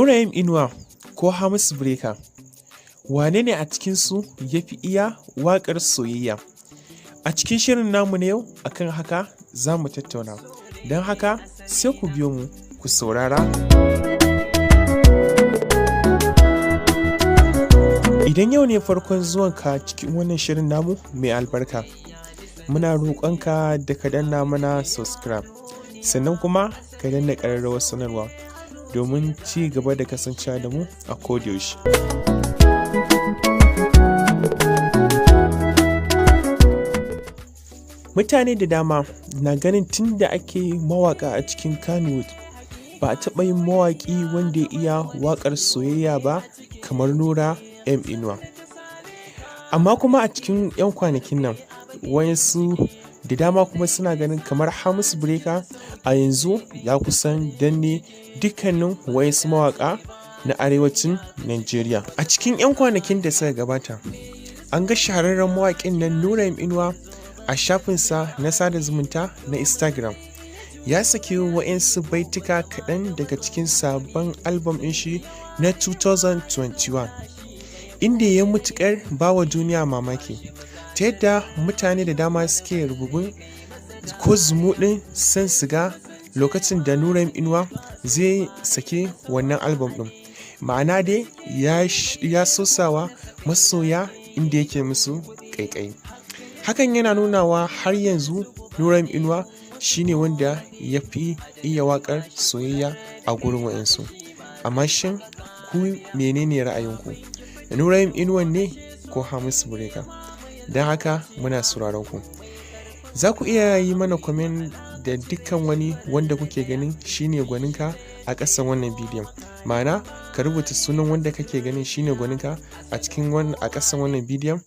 Nura M Inuwa ko Hamisu Breaker, wane ne a cikinsu ya fi iya waƙar soyayya? A cikin shirin namu na yau akan haka za mu tattauna, don haka sai ku biyo mu ku saurara. Idan yau ne farkon zuwanka cikin wannan shirin namu mai albarka, muna roƙonka da ka danna mana subscribe, sannan kuma ka danna ƙararrawar sanarwa domin ci gaba da kasancewa da mu a kodayaushe. Mutane da dama na ganin tun da ake mawaƙa a cikin Kannywood ba a taɓa yin mawaƙi wanda ya iya waƙar soyayya ba kamar Nura M Inuwa. Amma kuma a cikin 'yan kwanakin nan wayansu da dama kuma suna ganin kamar Hamisu Breaker a yanzu ya kusan danne dukkanin wayansu mawaƙa na arewacin Najeriya. A cikin 'yan kwanakin da suka gabata an ga shahararren mawaƙin nan Nura M Inuwa a shafinsa na sada zumunta na Instagram ya saki wayansu baituka kaɗan daga cikin sabon album ɗin shi na 2021, inda ya mutuƙar bawa duniya mamaki ta yadda mutane da dama suke rububin ko zumuɗin son siga lokacin da Nura M Inuwa zai saki wannan album ɗin. Ma'ana dai ya sosawa masoya inda yake musu ƙaiƙayi. Hakan yana nunawa har yanzu Nura M Inuwa shine wanda ya fi iya waƙar soyayya a gurin wayansu. Amma shin ku menene ra'ayinku? Nura M Inuwa ne ko Hamisu Breaker? Don haka muna sauraron ku. Za ku iya yi mana comment da dukkan wani wanda kuke ganin shine gwaninka a ƙasan wannan bidiyon. Ma'ana ka rubuta sunan wanda kake ganin shine gwaninka a cikin a ƙasan wannan bidiyon.